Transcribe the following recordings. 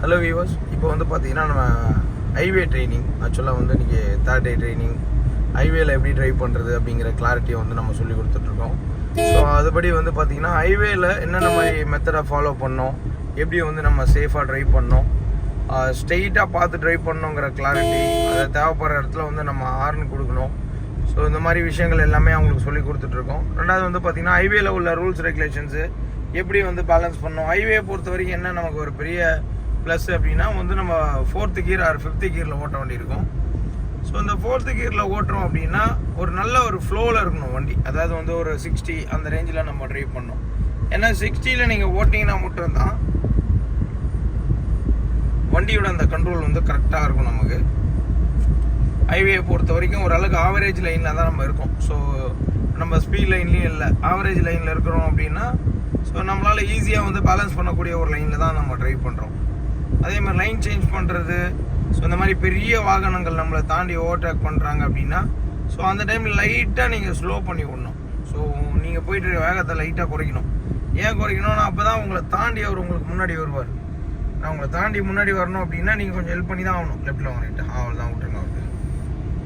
Hello viewers, இப்போ வந்து பார்த்தீங்கன்னா நம்ம ஹைவே ட்ரைனிங் ஆக்சுவலாக வந்து இன்றைக்கி 3rd டே ட்ரைனிங் ஹைவேல எப்படி ட்ரைவ் பண்ணுறது அப்படிங்கிற கிளாரிட்டியை வந்து நம்ம சொல்லி கொடுத்துட்ருக்கோம். ஸோ அதுபடி வந்து பார்த்திங்கன்னா ஹைவேல என்னென்ன மாதிரி மெத்தடை ஃபாலோ பண்ணோம், எப்படி வந்து நம்ம சேஃபாக ட்ரைவ் பண்ணோம், ஸ்ட்ரெயிட்டாக பார்த்து ட்ரைவ் பண்ணோங்கிற கிளாரிட்டி, அதை தேவைப்படுற இடத்துல வந்து நம்ம ஹார்ன் கொடுக்கணும். ஸோ இந்த மாதிரி விஷயங்கள் எல்லாமே அவங்களுக்கு சொல்லி கொடுத்துட்ருக்கோம். ரெண்டாவது வந்து பார்த்திங்கன்னா ஹைவேல உள்ள ரூல்ஸ் ரெகுலேஷன்ஸு எப்படி வந்து பேலன்ஸ் பண்ணோம். ஹைவே பொறுத்த வரைக்கும் என்ன நமக்கு ஒரு பெரிய ப்ளஸ் அப்படின்னா வந்து நம்ம 4th கியர் ஆர் 5th கியரில் ஓட்ட வண்டி இருக்கும். ஸோ இந்த 4th கியரில் ஓட்டுறோம் அப்படின்னா ஒரு நல்ல ஒரு ஃப்ளோவில் இருக்கணும் வண்டி. அதாவது வந்து ஒரு 60 அந்த ரேஞ்சில் நம்ம ட்ரைவ் பண்ணோம். ஏன்னா 60ல் நீங்கள் ஓட்டிங்கன்னா மட்டும்தான் வண்டியோட அந்த கண்ட்ரோல் வந்து கரெக்டாக இருக்கும். நமக்கு ஹைவே பொறுத்த வரைக்கும் ஓரளவுக்கு ஆவரேஜ் லைனில் தான் நம்ம இருக்கோம். ஸோ நம்ம ஸ்பீட் லைன்லேயும் இல்லை, ஆவரேஜ் லைனில் இருக்கிறோம் அப்படின்னா ஸோ நம்மளால் ஈஸியாக வந்து பேலன்ஸ் பண்ணக்கூடிய ஒரு லைனில் தான் நம்ம ட்ரைவ் பண்ணுறோம். அதே மாதிரி லைன் சேஞ்ச் பண்ணுறது, ஸோ இந்த மாதிரி பெரிய வாகனங்கள் நம்மளை தாண்டி ஓவர்டேக் பண்ணுறாங்க அப்படின்னா ஸோ அந்த டைமில் லைட்டாக நீங்கள் ஸ்லோ பண்ணி விடணும். ஸோ நீங்கள் போயிட்டு வேகத்தை லைட்டாக குறைக்கணும். ஏன் குறைக்கணும்னா அப்போ தான் உங்களை தாண்டி அவர் உங்களுக்கு முன்னாடி வருவார். நான் உங்களை தாண்டி முன்னாடி வரணும் அப்படின்னா நீங்கள் கொஞ்சம் ஹெல்ப் பண்ணி தான் ஆகணும். லெஃப்ட்டில் வாங்கிட்டு அவள் தான் விட்டுருங்க, அவருக்கு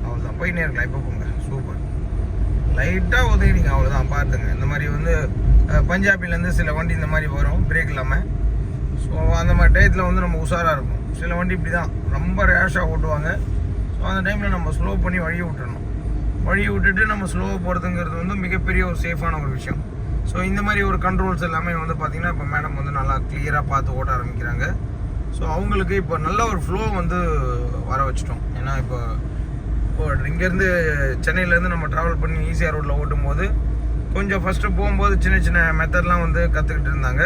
அவள் தான் போயிட்டே இருக்கலாம். இப்போ போங்க, சூப்பர். லைட்டாக உதவிங்க, அவ்வளோதான். பார்த்துங்க, இந்த மாதிரி வந்து பஞ்சாபிலேருந்து சில வண்டி இந்த மாதிரி வரும் பிரேக் இல்லாமல். ஸோ அந்த மாதிரி டயத்தில் வந்து நம்ம உஷாராக இருக்கும். சில வண்டி இப்படி தான் ரொம்ப ரேஷாக ஓட்டுவாங்க. ஸோ அந்த டைமில் நம்ம ஸ்லோ பண்ணி வழியை விட்டுறணும். வழியை விட்டுட்டு நம்ம ஸ்லோவாக போகிறதுங்கிறது வந்து மிகப்பெரிய ஒரு சேஃபான ஒரு விஷயம். ஸோ இந்த மாதிரி ஒரு கண்ட்ரோல்ஸ் எல்லாமே வந்து பார்த்திங்கன்னா இப்போ மேடம் வந்து நல்லா கிளியராக பார்த்து ஓட்ட ஆரம்பிக்கிறாங்க. ஸோ அவங்களுக்கு இப்போ நல்ல ஒரு ஃப்ளோ வந்து வர வச்சிட்டோம். ஏன்னா இப்போ இங்கேருந்து சென்னையிலேருந்து நம்ம ட்ராவல் பண்ணி ஈஸியாக ரோட்டில் ஓட்டும் போது கொஞ்சம் ஃபஸ்ட்டு போகும்போது சின்ன சின்ன மெத்தட்லாம் வந்து கற்றுக்கிட்டு இருந்தாங்க.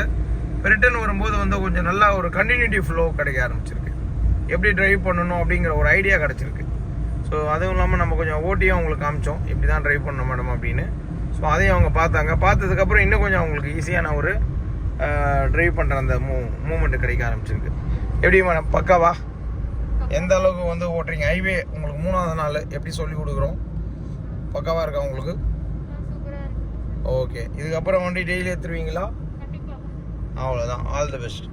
ரிட்டர்ன் வரும்போது வந்து கொஞ்சம் நல்லா ஒரு கண்டினியூட்டி ஃப்ளோ கிடைக்க ஆரம்பிச்சிருக்கு. எப்படி ட்ரைவ் பண்ணணும் அப்படிங்கிற ஒரு ஐடியா கிடச்சிருக்கு. ஸோ அதுவும் இல்லாமல் நம்ம கொஞ்சம் ஓட்டியும் அவங்களுக்கு காமிச்சோம், இப்படி தான் ட்ரைவ் பண்ணணும் மேடம் அப்படின்னு. ஸோ அதையும் அவங்க பார்த்தாங்க. பார்த்ததுக்கப்புறம் இன்னும் கொஞ்சம் அவங்களுக்கு ஈஸியான ஒரு ட்ரைவ் பண்ணுற அந்த மூமெண்ட்டு கிடைக்க ஆரம்பிச்சிருக்கு. எப்படி மேடம், பக்காவா? எந்த அளவுக்கு வந்து ஓட்டுறீங்க? ஹைவே உங்களுக்கு 3வது நாள் எப்படி சொல்லி கொடுக்குறோம்? பக்காவாக இருக்கா உங்களுக்கு? ஓகே. இதுக்கப்புறம் வண்டி டெய்லி எடுத்துருவீங்களா? அவ்வளோதான், ஆல் தி பெஸ்ட்.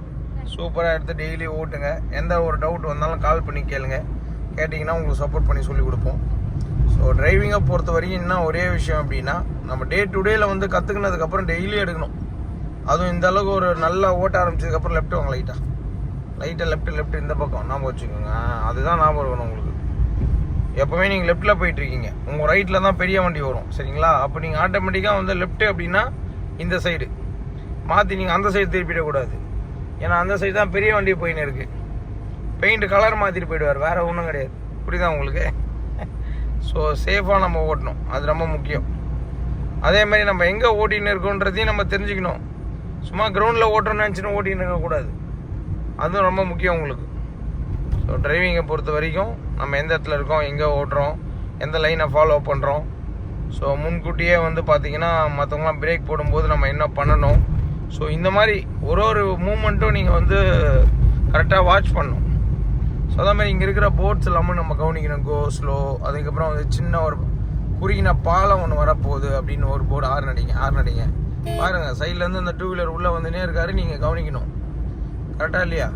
சூப்பராக எடுத்து டெய்லி ஓட்டுங்க. எந்த ஒரு டவுட் வந்தாலும் கால் பண்ணி கேளுங்க. கேட்டிங்கன்னா உங்களுக்கு சப்போர்ட் பண்ணி சொல்லிக் கொடுப்போம். ஸோ டிரைவிங்கை பொறுத்த வரைக்கும் இன்னும் ஒரே விஷயம் அப்படின்னா நம்ம டே டு டேயில் வந்து கற்றுக்கினதுக்கப்புறம் டெய்லி எடுக்கணும். அதுவும் இந்த அளவுக்கு ஒரு நல்லா ஓட்ட ஆரம்பிச்சதுக்கப்புறம் லெஃப்ட் வாங்க, லைட்டாக லெஃப்ட் இந்த பக்கம் ஞாபகம் வச்சுக்கோங்க. அதுதான் ஞாபகம் இருக்கணும் உங்களுக்கு. எப்போவுமே நீங்கள் லெஃப்ட்டில் போயிட்டுருக்கீங்க, உங்கள் ரைட்டில் தான் பெரிய வண்டி வரும், சரிங்களா? அப்போ நீங்கள் ஆட்டோமேட்டிக்காக வந்து லெஃப்ட்டு அப்படின்னா இந்த சைடு மாற்றி நீங்கள் அந்த சைடு திருப்பிடக்கூடாது. ஏன்னா அந்த சைடு தான் பெரிய வண்டி போயின்னு இருக்குது. பெயிண்ட் கலர் மாற்றிட்டு போயிடுவார், வேறு ஒன்றும் கிடையாது. புரியுதா உங்களுக்கு? ஸோ சேஃபாக நம்ம ஓட்டணும், அது ரொம்ப முக்கியம். அதே மாதிரி நம்ம எங்கே ஓட்டின்னு இருக்கோன்றதையும் நம்ம தெரிஞ்சுக்கணும். சும்மா கிரவுண்டில் ஓட்டுறோன்னு நினச்சின்னு ஓட்டின்னு இருக்கக்கூடாது, அதுவும் ரொம்ப முக்கியம் உங்களுக்கு. ஸோ டிரைவிங்கை பொறுத்த வரைக்கும் நம்ம எந்த இடத்துல இருக்கோம், எங்கே ஓட்டுறோம், எந்த லைனை ஃபாலோ பண்ணுறோம், ஸோ முன்கூட்டியே வந்து பார்த்திங்கன்னா மற்றவங்களாம் பிரேக் போடும்போது நம்ம என்ன பண்ணணும். ஸோ இந்த மாதிரி ஒரு மூமெண்ட்டும் நீங்கள் வந்து கரெக்டாக வாட்ச் பண்ணணும். ஸோ அதே மாதிரி இங்கே இருக்கிற போர்ட்ஸ் எல்லாமே நம்ம கவனிக்கணும். Go slow. அதுக்கப்புறம் வந்து சின்ன ஒரு குறுகின பாலம் ஒன்று வரப்போகுது அப்படின்னு ஒரு போர்டு ஹார்ன் அடிங்க. பாருங்கள், சைட்லேருந்து அந்த 2 வீலர் உள்ளே வந்துனே இருக்காரு, நீங்கள் கவனிக்கணும். கரெக்டாக இல்லையா?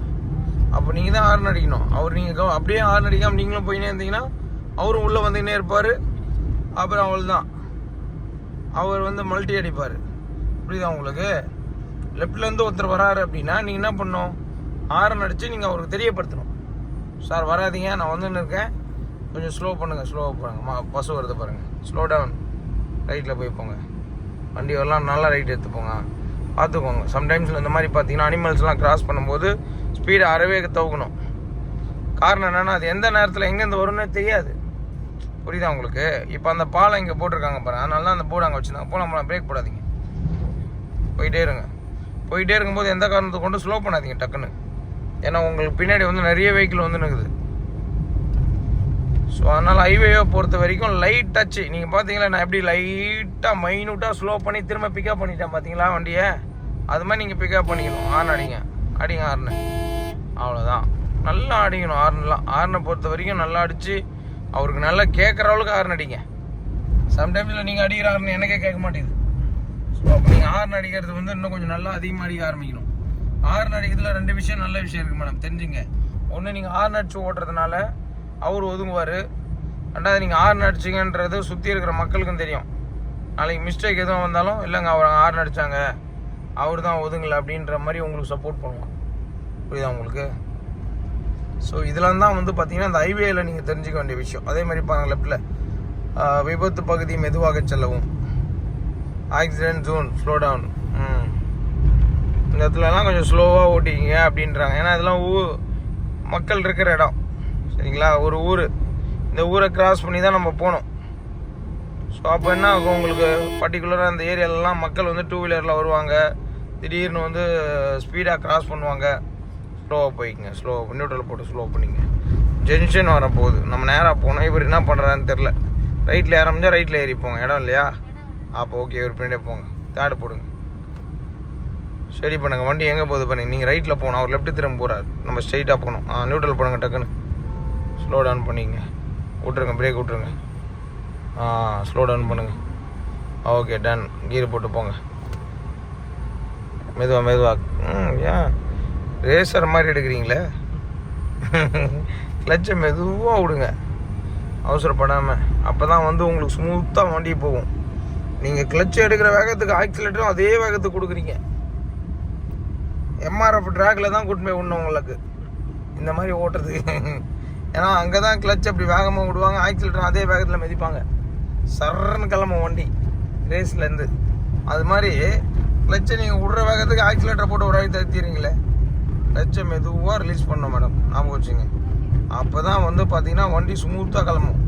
அப்போ நீங்கள் தான் ஹார்ன் அடிக்கணும். அவர் நீங்கள் அப்படியே ஹார்ன் அடிக்காமல் நீங்களும் போயினே இருந்தீங்கன்னா அவரும் உள்ளே வந்துக்கினே இருப்பார். அப்புறம் அவள் தான் அவர் வந்து மல்டி அடிப்பார். புரியுதா உங்களுக்கு? லெஃப்ட்லேருந்து ஒருத்தர் வராரு அப்படின்னா நீங்கள் என்ன பண்ணணும், ஹாரன் அடித்து நீங்கள் அவருக்கு தெரியப்படுத்தணும். சார் வராதிங்க, நான் வந்துன்னு இருக்கேன், கொஞ்சம் ஸ்லோ பண்ணுங்கள், ஸ்லோவாக போகிறாங்க, பஸ் வருது பாருங்கள், ஸ்லோ டவுன், ரைட்டில் போய் போங்க, வண்டி வரலாம், நல்லா ரைட் எடுத்துப்போங்க, பார்த்துக்கோங்க. சம்டைம்ஸில் இந்த மாதிரி பார்த்தீங்கன்னா அனிமல்ஸ்லாம் கிராஸ் பண்ணும்போது ஸ்பீடை அறவே தவுக்கணும். காரணம் என்னென்னா அது எந்த நேரத்தில் எங்கேருந்து வரும்னே தெரியாது. புரியுதா உங்களுக்கு? இப்போ அந்த பாலம் இங்கே போட்டிருக்காங்க பாருங்கள், அதனால தான் அந்த போர்டு அங்கே வச்சுருந்தாங்க. போகலாம், பிரேக் போடாதீங்க, போயிட்டே இருக்கும்போது எந்த காரணத்தை கொண்டு ஸ்லோ பண்ணாதீங்க டக்குன்னு. ஏன்னா உங்களுக்கு பின்னாடி வந்து நிறைய வெஹிக்கிள் வந்து நிற்குது. ஸோ அதனால் ஹைவேவை பொறுத்த வரைக்கும் லைட் டச்சு. நீங்கள் பார்த்தீங்களா, நான் எப்படி லைட்டாக மைனூட்டாக ஸ்லோ பண்ணி திரும்ப பிக்கப் பண்ணிட்டேன் பார்த்தீங்களா வண்டியை? அது மாதிரி நீங்கள் பிக்கப் பண்ணிக்கணும். ஹார்ன் அடிங்க ஹார்னு, அவ்வளோதான். நல்லா அடிக்கணும் ஹார்ன்லாம். ஹார்னை பொறுத்த வரைக்கும் நல்லா அடித்து அவருக்கு நல்லா கேட்குற அளவுக்கு ஹார்ன் அடிங்க. சம்டைம்ஸில் நீங்கள் அடிக்கிற ஹார்ன் எனக்கே கேட்க மாட்டேங்குது. ஸோ அப்போ நீங்கள் ஹார்ன் அடிக்கிறது வந்து இன்னும் கொஞ்சம் நல்லா அதிகமாக அடிக்க ஆரம்பிக்கணும். ஹார்ன் அடிக்கிறதுல 2 விஷயம் நல்ல விஷயம் இருக்குது மேடம், தெரிஞ்சுங்க. ஒன்று, நீங்கள் ஹார்ன் அடிச்சு ஓட்டுறதுனால அவர் ஒதுங்குவார். ரெண்டாவது, நீங்கள் ஹார்ன் அடிச்சிங்கன்றது சுற்றி இருக்கிற மக்களுக்கும் தெரியும். நாளைக்கு மிஸ்டேக் எதுவும் வந்தாலும், இல்லைங்க அவர் ஹார்ன் அடித்தாங்க, அவர் தான் ஒதுங்கலை அப்படின்ற மாதிரி உங்களுக்கு சப்போர்ட் பண்ணுவான். புரியுதா உங்களுக்கு? ஸோ இதெல்லாம் தான் வந்து பார்த்தீங்கன்னா இந்த ஹைவேயில் நீங்கள் தெரிஞ்சிக்க வேண்டிய விஷயம். அதே மாதிரி பாருங்கள், லெஃப்டில் விபத்து பகுதி மெதுவாக செல்லவும், ஆக்சிடென்ட் ஜோன் ஸ்லோ டவுன். இந்த இடத்துலலாம் கொஞ்சம் ஸ்லோவாக ஓட்டிக்கிங்க அப்படின்றாங்க. ஏன்னா இதெல்லாம் மக்கள் இருக்கிற இடம், சரிங்களா? ஒரு ஊர், இந்த ஊரை கிராஸ் பண்ணி தான் நம்ம போகணும். ஸோ அப்போ என்ன ஆகும், உங்களுக்கு பர்டிகுலராக அந்த ஏரியாலலாம் மக்கள் வந்து 2 வீலரில் வருவாங்க, திடீர்னு வந்து ஸ்பீடாக கிராஸ் பண்ணுவாங்க. ஸ்லோவாக போய்க்குங்க, நியூட்ரல் போட்டு ஸ்லோ பண்ணிங்க. ஜென்ஷன் வரப்போகுது, நம்ம நேராக போனோம். இவர் என்ன பண்ணுறான்னு தெரில, ரைட்டில் ஆரம்பிச்சா ரைட்டில் ஏறிப்போங்க, இடம் இல்லையா? அப்போ ஓகே, இவர் பின்னாடியே போங்க, தேர்டு போடுங்க, சரி பண்ணுங்க. வண்டி எங்கே போகுது பண்ணுங்க. நீங்கள் ரைட்டில் போகணும், அவர் லெஃப்ட்டு திரும்ப போகிறார், நம்ம ஸ்ட்ரைட்டாக போகணும். நியூட்ரல் போடுங்க, டக்குன்னு ஸ்லோ டவுன் பண்ணிங்க, விட்ருங்க, பிரேக் விட்ருங்க. ஸ்லோ டவுன் பண்ணுங்கள். Okay, done. கீர் போட்டு போங்க, மெதுவாக. ஏன் ரேசர் மாதிரி எடுக்கிறீங்களே? கிளச்சை மெதுவாக விடுங்க, அவசரப்படாமல். அப்போ தான் வந்து உங்களுக்கு ஸ்மூத்தாக வண்டி போகும். நீங்கள் கிளச்சை எடுக்கிற வேகத்துக்கு ஆக்சிலேட்டரும் அதே வேகத்துக்கு கொடுக்குறீங்க. எம்ஆர்எஃப் ட்ராக்கில் தான் கூட்டு போய் விடணும் உங்களுக்கு இந்த மாதிரி ஓட்டுறதுக்கு. ஏன்னா அங்கே தான் கிளச் அப்படி வேகமாக விடுவாங்க, ஆக்சிலேட்டரும் அதே வேகத்தில் மிதிப்பாங்க, சர்ன்னு கிளம்பும் வண்டி ரேஸ்லேருந்து. அது மாதிரி கிளச்சை நீங்கள் விடுற வேகத்துக்கு ஆக்சிலேட்டரை போட்டு ஒரு வாங்கி தடுத்திடுறீங்களே. கிளச்சை மெதுவாக ரிலீஸ் பண்ணோம் மேடம், ஞாபகம் வச்சுங்க. அப்போ தான் வந்து பார்த்தீங்கன்னா வண்டி ஸ்மூத்தாக கிளம்பும்.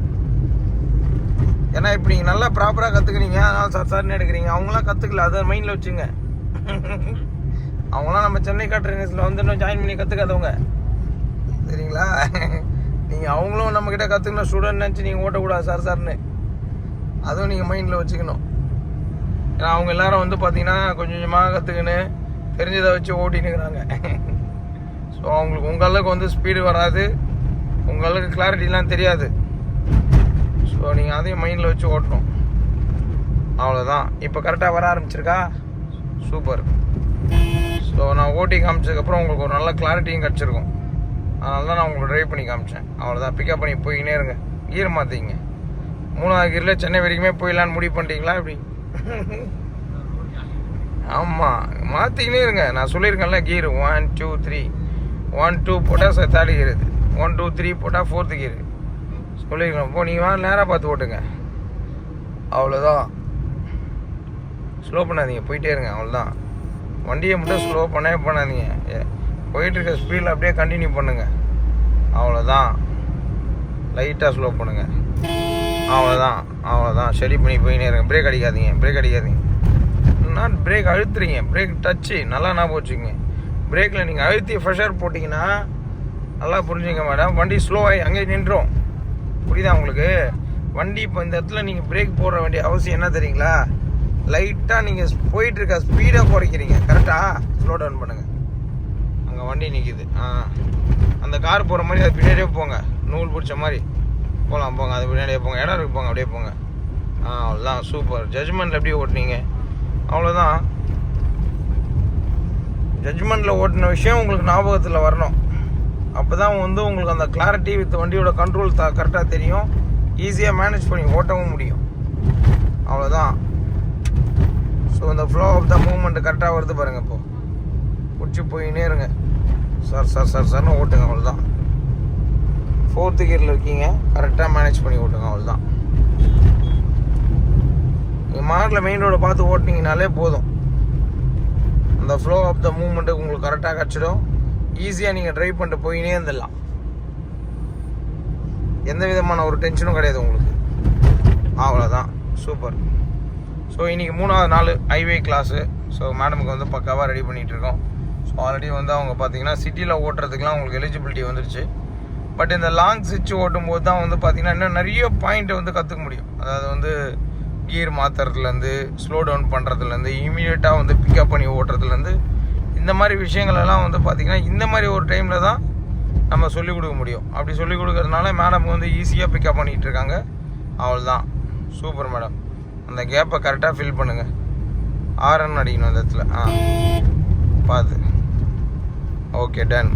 ஏன்னா இப்போ நீங்கள் நல்லா ப்ராப்பராக கற்றுக்குறீங்க, அதனால் சார்னு எடுக்கிறீங்க. அவங்களாம் கற்றுக்கல, அதை மைண்டில் வச்சுங்க. அவங்களாம் நம்ம சென்னை ட்ரெயினர்ஸில் வந்து இன்னும் ஜாயின் பண்ணி கற்றுக்காதவங்க, சரிங்களா? நீங்கள் அவங்களும் நம்மக்கிட்ட கற்றுக்கணும் ஸ்டூடெண்ட் நினச்சி நீங்கள் ஓட்டக்கூடாது சார்னு, அதுவும் நீங்கள் மைண்டில் வச்சுக்கணும். ஏன்னா அவங்க எல்லாரும் வந்து பார்த்தீங்கன்னா கொஞ்சம் கொஞ்சமாக கற்றுக்கின்னு தெரிஞ்சதை வச்சு ஓட்டினுக்கிறாங்க. ஸோ அவங்களுக்கு உங்களுக்கு வந்து ஸ்பீடு வராது, உங்களுக்கு கிளாரிட்டிலாம் தெரியாது. ஸோ நீங்கள் அதையும் மைண்டில் வச்சு ஓட்டணும், அவ்வளோதான். இப்போ கரெக்டாக வர ஆரம்பிச்சிருக்கா? சூப்பர். ஸோ நான் ஓட்டி காமிச்சதுக்கப்புறம் உங்களுக்கு ஒரு நல்ல கிளாரிட்டியும் கிடச்சிருக்கும். அதனால தான் நான் உங்களுக்கு ட்ரைவ் பண்ணி காமிச்சேன். அவ்வளோதான். பிக்கப் பண்ணி போய்கினே இருங்க, கீரை மாற்றிங்க. 3வது கீரில் சென்னை வரைக்குமே போயிடலான்னு முடிவு பண்ணிட்டீங்களா இப்படி? ஆமாம், மாற்றிக்கினே இருங்க. நான் சொல்லியிருக்கேன்ல, கீரு 1 2 3, 1 2 போட்டால் 3rd கீரு, 1 2 3 போட்டால் 4th கீரு சொல்லியிருக்கேன். இப்போ நீங்கள் வாங்க, நேராக பார்த்து ஓட்டுங்க, அவ்வளோதான். ஸ்லோ பண்ணாதீங்க, போயிட்டே இருங்க, அவ்வளோதான். வண்டியை மட்டும் ஸ்லோ பண்ணாதீங்க, போயிட்டுருக்க ஸ்பீடில் அப்படியே கண்டினியூ பண்ணுங்கள், அவ்வளோதான். லைட்டாக ஸ்லோ பண்ணுங்கள், அவ்வளோதான். சரி பண்ணி போயினே இருங்க. பிரேக் அடிக்காதீங்க. நாட் பிரேக் அழுத்துறீங்க, பிரேக் டச்சு நல்லா ஞாபகம் வச்சுக்கோங்க. பிரேக்கில் நீங்கள் அழுத்தி ஃப்ரெஷர் போட்டிங்கன்னா நல்லா புரிஞ்சுங்க மேடம், வண்டி ஸ்லோவாகி அங்கேயே நின்றோம். புரியுதா உங்களுக்கு? வண்டி இப்போ இந்த இடத்துல நீங்கள் பிரேக் போட வேண்டிய அவசியம் என்ன தெரியுங்களா? லைட்டாக நீங்கள் போயிட்டுருக்க ஸ்பீடாக குறைக்கிறீங்க, கரெக்டாக ஸ்லோ டவுன் பண்ணுங்கள். அங்கே வண்டி நிற்கிது, அந்த கார் போகிற மாதிரி அது பின்னாடியே போங்க, நூல் பிடிச்ச மாதிரி போங்க, அது பின்னாடியே போங்க, இடம் இருக்கு போங்க, அப்படியே போங்க. அவ்வளோதான், சூப்பர். ஜட்ஜ்மெண்ட்டில் எப்படி ஓட்டினீங்க? அவ்வளோதான். ஜட்ஜ்மெண்ட்டில் ஓட்டின விஷயம் உங்களுக்கு ஞாபகத்தில் வரணும். அப்போ தான் வந்து உங்களுக்கு அந்த கிளாரிட்டி வித் வண்டியோட கண்ட்ரோல் கரெக்டாக தெரியும், ஈஸியாக மேனேஜ் பண்ணி ஓட்டவும் முடியும், அவ்வளோதான். ஸோ இந்த ஃப்ளோ ஆஃப் த மூவ்மெண்ட் கரெக்டாக வருது பாருங்கள். இப்போது பிடிச்சி போயின்னே இருங்க, சார்னு ஓட்டுங்க, அவ்வளோதான். 4th கீரில் இருக்கீங்க, கரெக்டாக மேனேஜ் பண்ணி ஓட்டுங்க, அவ்வளோதான். நீங்கள் மார்க்கில் மெயின் ரோடை பார்த்து ஓட்டினீங்கனாலே போதும், அந்த ஃப்ளோ ஆஃப் த மூவ்மெண்ட்டு உங்களுக்கு கரெக்டாக கிடச்சிடும். ஈஸியாக நீங்கள் ட்ரைவ் பண்ணிட்டு போயினே இருந்துடலாம், எந்த விதமான ஒரு டென்ஷனும் கிடையாது உங்களுக்கு, அவ்வளோதான். சூப்பர். ஸோ இன்றைக்கி 3வது நாள் ஹைவே கிளாஸு. ஸோ மேடமுக்கு வந்து பக்காவாக ரெடி பண்ணிகிட்ருக்கோம். ஸோ ஆல்ரெடி வந்து அவங்க பார்த்தீங்கன்னா சிட்டியில் ஓட்டுறதுக்குலாம் உங்களுக்கு எலிஜிபிலிட்டி வந்துருச்சு. பட் இந்த லாங் ஸ்விட்ச் ஓட்டும்போது தான் வந்து பார்த்திங்கன்னா இன்னும் நிறைய பாயிண்ட்டை வந்து கற்றுக்க முடியும். அதாவது வந்து கியர் மாற்றுறதுலேருந்து, ஸ்லோ டவுன் பண்ணுறதுலேருந்து, இமீடியட்டாக வந்து பிக்கப் பண்ணி ஓட்டுறதுலேருந்து, இந்த மாதிரி விஷயங்களெல்லாம் வந்து பார்த்திங்கன்னா இந்த மாதிரி ஒரு டைமில் தான் நம்ம சொல்லிக் கொடுக்க முடியும். அப்படி சொல்லிக் கொடுக்கறதுனால மேடம் வந்து ஈஸியாக பிக்கப் பண்ணிகிட்டு இருக்காங்க, அவ்வளோதான். Super madam. அந்த கேப்பை கரெக்டாக ஃபில் பண்ணுங்கள், ஆர்என் அடிக்கணும் அந்த இடத்துல, பார்த்து ஓகே டன்.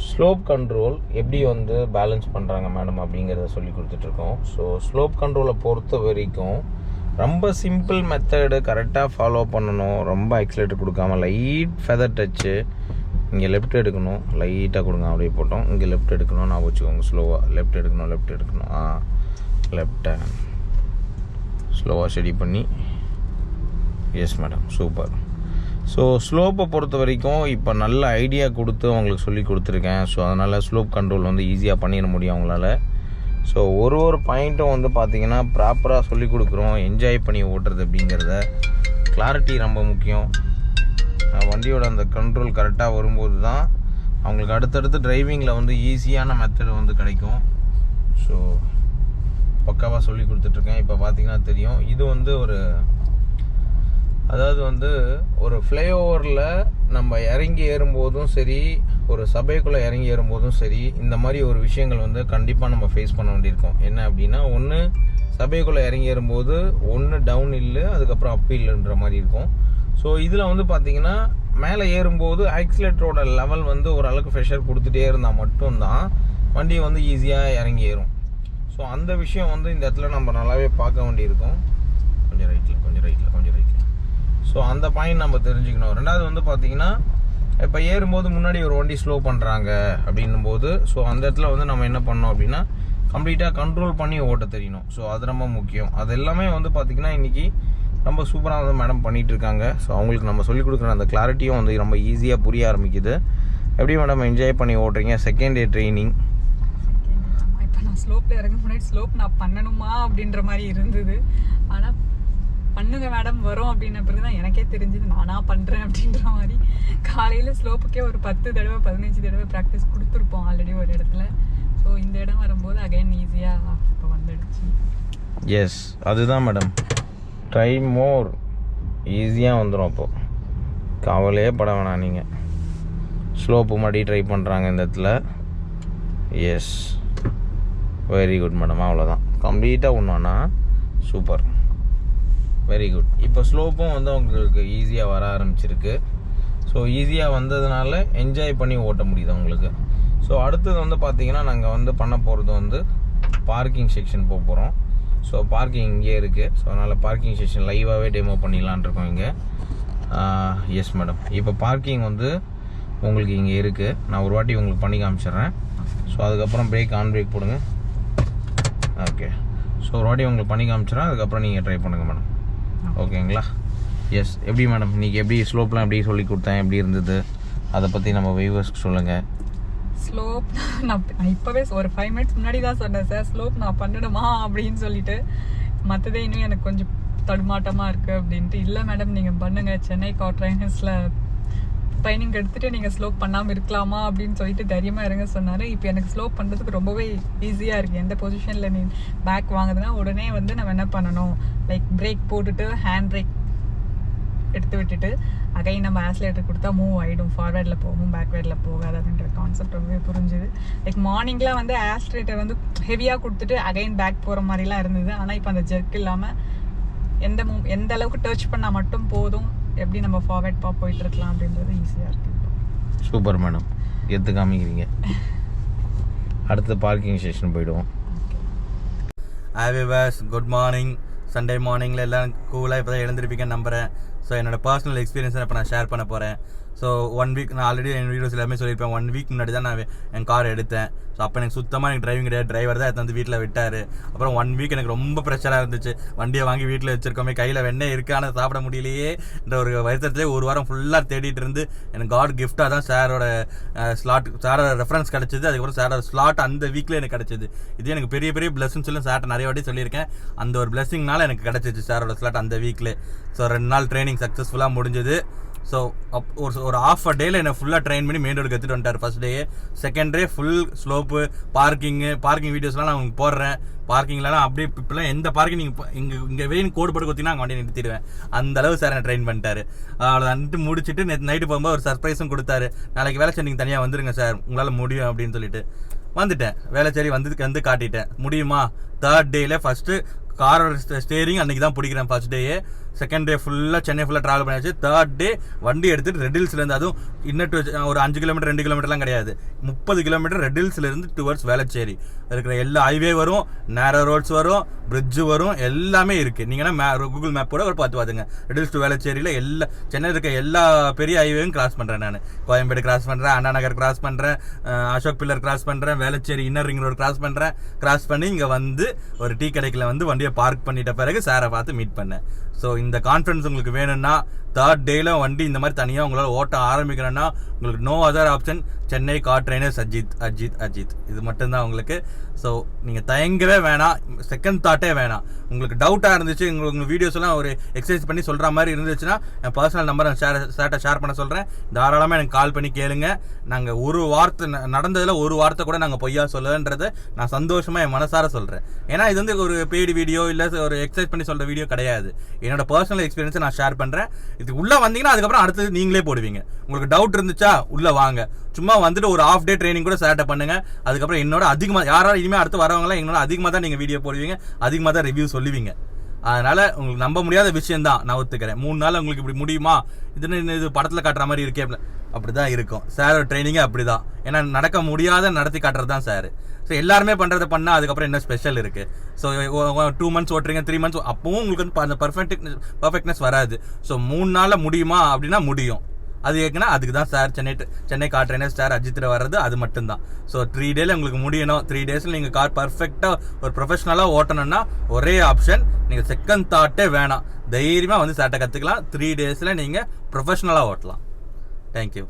ஸ்லோப் கண்ட்ரோல் எப்படி வந்து பேலன்ஸ் பண்ணுறாங்க மேடம் அப்படிங்கிறத சொல்லி கொடுத்துட்ருக்கோம். ஸோ ஸ்லோப் கண்ட்ரோலை பொறுத்த வரைக்கும் ரொம்ப சிம்பிள் மெத்தடு கரெக்டாக ஃபாலோ பண்ணணும். ரொம்ப எக்ஸலேட்டர் கொடுக்காம லைட் ஃபெதர் டச்சு. இங்கே லெஃப்ட் எடுக்கணும், லைட்டாக கொடுங்க, அப்படியே போட்டோம். இங்கே லெஃப்ட் எடுக்கணும், நான் வச்சுக்கோங்க. ஸ்லோவாக லெஃப்ட் எடுக்கணும், லெஃப்ட் ஹேண்ட் ஸ்லோவாக ஸ்டடி பண்ணி. Yes madam, super. ஸோ ஸ்லோப்பை பொறுத்த வரைக்கும் இப்போ நல்ல ஐடியா கொடுத்து அவங்களுக்கு சொல்லி கொடுத்துருக்கேன். ஸோ அதனால் ஸ்லோப் கண்ட்ரோல் வந்து ஈஸியாக பண்ணிட முடியும் அவங்களால. ஸோ ஒரு பாயிண்ட்டும் வந்து பார்த்திங்கன்னா ப்ராப்பராக சொல்லி கொடுக்குறோம். என்ஜாய் பண்ணி ஓட்டுறது அப்படிங்கிறத கிளாரிட்டி ரொம்ப முக்கியம். வண்டியோட அந்த கண்ட்ரோல் கரெக்டாக வரும்போது தான் அவங்களுக்கு அடுத்தடுத்து டிரைவிங்கில் வந்து ஈஸியான மெத்தடு வந்து கிடைக்கும். ஸோ பக்காவாக சொல்லி கொடுத்துட்ருக்கேன். இப்போ பார்த்திங்கன்னா தெரியும், இது வந்து ஒரு ஃப்ளைஓவரில் நம்ம இறங்கி ஏறும்போதும் சரி, ஒரு சபைக்குள்ளே இறங்கி ஏறும்போதும் சரி, இந்த மாதிரி ஒரு விஷயங்கள் வந்து கண்டிப்பாக நம்ம ஃபேஸ் பண்ண வேண்டியிருக்கோம். என்ன அப்படின்னா, ஒன்று சபைக்குள்ளே இறங்கி ஏறும்போது ஒன்று டவுன் ஹில்லு, அதுக்கப்புறம் அப் ஹில்லுன்ற மாதிரி இருக்கும். ஸோ இதில் வந்து பார்த்திங்கன்னா மேலே ஏறும்போது ஆக்சிலேட்டரோட லெவல் வந்து ஓரளவுக்கு ப்ரெஷர் கொடுத்துட்டே இருந்தால் மட்டும்தான் வண்டி வந்து ஈஸியாக இறங்கி ஏறும். ஸோ அந்த விஷயம் வந்து இந்த இடத்துல நம்ம நல்லாவே பார்க்க வேண்டியிருக்கும். கொஞ்சம் ரைட்டில். ஸோ அந்த பாயிண்ட் நம்ம தெரிஞ்சுக்கணும். ரெண்டாவது வந்து பார்த்திங்கன்னா, இப்போ ஏறும்போது முன்னாடி ஒரு வண்டி ஸ்லோ பண்ணுறாங்க அப்படின்னும் போது, ஸோ அந்த இடத்துல வந்து நம்ம என்ன பண்ணோம் அப்படின்னா கம்ப்ளீட்டாக கண்ட்ரோல் பண்ணி ஓட்ட தெரியணும். ஸோ அது ரொம்ப முக்கியம். அது எல்லாமே வந்து பார்த்திங்கன்னா இன்றைக்கி ரொம்ப சூப்பராக வந்து மேடம் பண்ணிகிட்ருக்காங்க. ஸோ அவங்களுக்கு நம்ம சொல்லிக் கொடுக்குற அந்த கிளாரிட்டியும் வந்து ரொம்ப ஈஸியாக புரிய ஆரம்பிக்குது. எப்படி மேடம் என்ஜாய் பண்ணி ஓட்டுறீங்க? Second day training. இப்போ நான் ஸ்லோப்பில் இறங்க முன்னாடி ஸ்லோப் நான் பண்ணணுமா அப்படின்ற மாதிரி இருந்தது. ஆனால் பண்ணுங்க மேடம் வரும் அப்படின்ன பிறகு தான் எனக்கே தெரிஞ்சது நானாக பண்ணுறேன் அப்படின்ற மாதிரி. காலையில் ஸ்லோப்புக்கே ஒரு 10 தடவை 15 தடவை ப்ராக்டிஸ் கொடுத்துருப்போம் ஆல்ரெடி ஒரு இடத்துல. ஸோ இந்த இடம் வரும்போது அகைன் ஈஸியாக இப்போ வந்துடுச்சு. எஸ், அதுதான் மேடம். ட்ரை மோர், ஈஸியாக வந்துடும். அப்போது கவலையே பட வேணாம். நீங்கள் ஸ்லோப்பு மாடி ட்ரை பண்ணுறாங்க இந்த இடத்துல. Yes, very good madam. அவ்வளோதான், கம்ப்ளீட்டாக ஒன்றுனா சூப்பர், வெரி குட். இப்போ ஸ்லோப்பும் வந்து உங்களுக்கு ஈஸியாக வர ஆரம்பிச்சிருக்கு. ஸோ ஈஸியாக வந்ததுனால என்ஜாய் பண்ணி ஓட்ட முடியுது உங்களுக்கு. ஸோ அடுத்தது வந்து பார்த்திங்கன்னா நாங்கள் வந்து பண்ண போகிறது வந்து பார்க்கிங் செக்ஷன் போக போகிறோம். ஸோ பார்க்கிங் இங்கே இருக்குது. ஸோ அதனால் பார்க்கிங் செக்ஷன் லைவாகவே டெமோ பண்ணிடலான் இருக்கோம் இங்கே. எஸ் மேடம், இப்போ பார்க்கிங் வந்து உங்களுக்கு இங்கே இருக்குது. நான் ஒரு வாட்டி உங்களுக்கு பண்ணி காமிச்சிட்றேன். ஸோ அதுக்கப்புறம் பிரேக் ஆன் பிரேக் போடுங்க. ஓகே, ஸோ ஒரு வாட்டி உங்களுக்கு பண்ணி காமிச்சிட்றேன். அதுக்கப்புறம் நீங்கள் ட்ரை பண்ணுங்கள் மேடம். ஓகேங்களா? எஸ். எப்படி மேடம் இன்றைக்கி எப்படி ஸ்லோப்லாம் எப்படி சொல்லி கொடுத்தேன், எப்படி இருந்தது, அதை பற்றி நம்ம வியூவர்ஸ்க்கு சொல்லுங்கள். ஸ்லோப் நான் இப்போவே ஒரு 5 மினிட்ஸ் முன்னாடி தான் சொன்னேன் சார், ஸ்லோப் நான் பண்ணணுமா அப்படின்னு சொல்லிட்டு. மற்றதே இன்னும் எனக்கு கொஞ்சம் தடுமாட்டமாக இருக்குது அப்படின்ட்டு. இல்லை மேடம் நீங்கள் பண்ணுங்கள், சென்னை கார் ட்ரைனர்ஸில் ட்ரைனிங் எடுத்துகிட்டு நீங்கள் ஸ்லோப் பண்ணாமல் இருக்கலாமா அப்படின்னு சொல்லிட்டு தைரியமாக இறங்க சொன்னார். இப்போ எனக்கு ஸ்லோப் பண்ணுறதுக்கு ரொம்பவே ஈஸியாக இருக்குது. எந்த பொசிஷனில் நீ பேக் வாங்குதுன்னா உடனே வந்து நம்ம என்ன பண்ணணும், லைக் பிரேக் போட்டுட்டு ஹேண்ட் பிரேக் எடுத்து விட்டுட்டு அகைன் நம்ம ஆக்சிலேட்டர் கொடுத்தா மூவ் ஆகிடும். ஃபார்வேர்டில் போகும், பேக்வேர்டில் போகாது அப்படின்ற கான்செப்ட் ரொம்பவே புரிஞ்சுது. லைக் மார்னிங்லாம் வந்து ஆக்சிலேட்டர் வந்து ஹெவியாக கொடுத்துட்டு அகைன் பேக் போகிற மாதிரிலாம் இருந்தது. ஆனால் இப்போ அந்த ஜெர்க் இல்லாமல் எந்த அளவுக்கு டச் பண்ணால் மட்டும் போதும், எப்படி நம்ம ஃபார்வேர்ட் போயிட்டு இருக்கலாம் அப்படின்றது ஈஸியாக இருக்குது. சூப்பர் மேடம், எடுத்து காமிக்கிறீங்க. அடுத்து பார்க்கிங் ஸ்டேஷன் போயிடுவோம். Good morning. சண்டே மார்னிங்கில் எல்லாம் கூலாக இப்போ தான் எழுந்திருப்பீங்கன்னு நம்புகிறேன். ஸோ என்னோடய பர்சனல் எக்ஸ்பீரியன்ஸை இப்போ நான் ஷேர் பண்ண போகிறேன். ஸோ 1 வீக் நான் ஆல்ரெடி என் வீடியோஸ் எல்லாமே சொல்லியிருப்பேன். 1 வீக் முன்னாடி தான் நான் என் கார் எடுத்தேன். ஸோ அப்போ எனக்கு சுத்தமாக எனக்கு டிரைவிங் கிடையாது. டிரைவர் தான் எடுத்து வந்து வீட்டில் விட்டார். அப்புறம் 1 வீக் எனக்கு ரொம்ப ப்ரெஷராக இருந்துச்சு. வண்டியை வாங்கி வீட்டில் வச்சிருக்கோமே, கையில் வெண்ணெய் இருக்கான சாப்பிட முடியலையே என்ற ஒரு வருத்தத்திலே ஒரு வாரம் ஃபுல்லாக தேடிட்டு இருந்து எனக்கு காட் கிஃப்டாக தான் சாரோட ரெஃபரன்ஸ் கிடச்சிது. அதுக்கப்புறம் சாரோட ஸ்லாட் அந்த வீக்கில் எனக்கு கிடச்சிது. இது எனக்கு பெரிய பெரிய பிளஸிங் சொல்லி சார்ட்ட நிறைய வாட்டி சொல்லியிருக்கேன். அந்த ஒரு பிளஸிங்னால எனக்கு கிடச்சிச்சு சாரோட ஸ்லாட் அந்த வீக்கில். ஸோ 2 நாள் ட்ரைனிங் சக்ஸஸ்ஃபுல்லாக முடிஞ்சது. ஸோ ஒரு half a டேயில் என்னை ஃபுல்லாக ட்ரெயின் பண்ணி மெயின் ரோடுக்கு எடுத்துகிட்டு வந்துட்டார் first day. Second day full slope, parking வீடியோஸ்லாம் நான் உங்களுக்கு போடுறேன். பார்க்கிங்லாம் அப்படியே இப்போலாம் எந்த பார்க்கிங் நீங்கள் இங்கே வெயின் கோடு போட்டு கொடுத்தீங்கன்னா அங்கே வண்டியை நிறுத்திடுவேன். அந்த அளவு சார் என்னை ட்ரெயின் பண்ணிட்டாரு. அவ்வளோ வந்துட்டு முடிச்சுட்டு நேற்று நைட்டு போகும்போது ஒரு சர்ப்ரைஸும் கொடுத்தாரு. நாளைக்கு வேலை நீங்கள் தனியாக வந்துருங்க சார், உங்களால் முடியும் அப்படின்னு சொல்லிட்டு வந்துட்டேன். வேலைச்சேரி வந்து காட்டிட்டேன். முடியுமா? 3rd டேயில் ஃபஸ்ட்டு காரோட ஸ்டேரிங் அன்றைக்கி தான் பிடிக்கிறேன் ஃபஸ்ட் டேயே. செகண்ட் டே ஃபுல்லாக சென்னை ஃபுல்லாக ட்ராவல் பண்ணியாச்சு. தேர்ட் டே வண்டி எடுத்துட்டு ரெட் ஹில்ஸ்லேருந்து, அதுவும் இன்னும் ஒரு 5 கிலோமீட்டர் 2 கிலோமீட்டர்லாம் கிடையாது, 30 கிலோமீட்டர் ரெட் ஹில்ஸ்லேருந்து டுவர்ட்ஸ் வேளச்சேரி இருக்கிற எல்லா ஹைவே வரும், நேரோ ரோட்ஸ் வரும், பிரிட்ஜு வரும், எல்லாமே இருக்குது. நீங்கள் கூகுள் மேப் கூட பார்த்துங்க. ரெட் ஹில்ஸ் டு வேளச்சேரியில் எல்லா சென்னை இருக்க எல்லா பெரிய ஹைவேவும் கிராஸ் பண்ணுறேன். நான் கோயம்பேடு கிராஸ் பண்ணுறேன், அண்ணா நகர் கிராஸ் பண்ணுறேன், அசோக் பில்லர் கிராஸ் பண்ணுறேன், Velachery inner ring road cross பண்ணுறேன். கிராஸ் பண்ணி இங்கே வந்து ஒரு டீ கடைக்கில் வந்து வண்டியை பார்க் பண்ணிட்ட பிறகு சாரை பார்த்து மீட் பண்ணேன். ஸோ இந்த கான்ஃபிடன்ஸ் உங்களுக்கு வேணும்னா, தேர்ட் டேல வண்டி இந்த மாதிரி தனியாக உங்களால் ஓட்ட ஆரம்பிக்கணும்னா, உங்களுக்கு no other option Chennai car trainers Ajith இது மட்டும்தான் உங்களுக்கு. ஸோ நீங்கள் தயங்கவே வேணாம், செகண்ட் தாட்டே வேணாம். உங்களுக்கு டவுட்டாக இருந்துச்சு, உங்கள் வீடியோஸ் எல்லாம் ஒரு எக்ஸசைஸ் பண்ணி சொல்கிற மாதிரி இருந்துச்சுன்னா, என் பர்சனல் நம்பரை சார்ட்ட ஷேர் பண்ண சொல்கிறேன். தாராளமாக எனக்கு கால் பண்ணி கேளுங்க. நாங்கள் ஒரு வார்த்தை நடந்ததில் ஒரு வார்த்தை கூட நாங்கள் பொய்யா சொல்லன்றதை நான் சந்தோஷமாக என் மனசார சொல்கிறேன். ஏன்னா இது வந்து ஒரு பெய்டு வீடியோ இல்லை ஒரு எக்ஸசைஸ் பண்ணி சொல்கிற வீடியோ கிடையாது. என்னோட பர்சனல் எக்ஸ்பீரியன்ஸை நான் ஷேர் பண்ணுறேன். இதுக்கு உள்ளே வந்தீங்கன்னா அதுக்கப்புறம் அடுத்தது நீங்களே போடுவீங்க. உங்களுக்கு டவுட் இருந்துச்சா உள்ளே வாங்க, சும்மா வந்துட்டு ஒரு ஹாஃப் டே ட்ரைனிங் கூட ஸ்டார்ட் பண்ணுங்க. அதுக்கப்புறம் என்னோட அதிகமாக யாராவது இனிமேல் அடுத்து வரவங்களாம் என்னோட அதிகமாக தான் நீங்கள் வீடியோ போடுவீங்க, அதிகமாக தான் ரிவ்யூ சொல்லுவீங்க. அதனால உங்களுக்கு நம்ப முடியாத விஷயம் தான், நான் ஒத்துக்கிறேன். 3 நாள் உங்களுக்கு இப்படி முடியுமா, இது படத்தில் காட்டுற மாதிரி இருக்கே, அப்படிதான் இருக்கும். சார் ட்ரைனிங்கே அப்படிதான். ஏன்னா நடக்க முடியாத நடத்தி காட்டுறது தான் சார். ஸோ எல்லாருமே பண்ணுறதை பண்ணால் அதுக்கப்புறம் என்ன ஸ்பெஷல் இருக்குது? ஸோ 2 months ஓட்டுறீங்க, 3 months, அப்பவும் உங்களுக்கு வந்து அந்த பர்ஃபெக்ட்னஸ் வராது. ஸோ 3 நாளில் முடியுமா அப்படின்னா முடியும். அது ஏன்னா அதுக்கு தான் sir Chennai car trainer sir அஜித்தில் வர்றது, அது மட்டும்தான். ஸோ 3 டேல உங்களுக்கு முடியணும். 3 டேஸில் நீங்கள் கார் பர்ஃபெக்டாக ஒரு ப்ரொஃபஷனலாக ஓட்டணும்னா ஒரே ஆப்ஷன், நீங்கள் செகண்ட் தாட்டே வேணாம், தைரியமாக வந்து சார்ட்டை கற்றுக்கலாம். 3 டேஸில் நீங்கள் ப்ரொஃபஷனலாக ஓட்டலாம். தேங்க்யூ.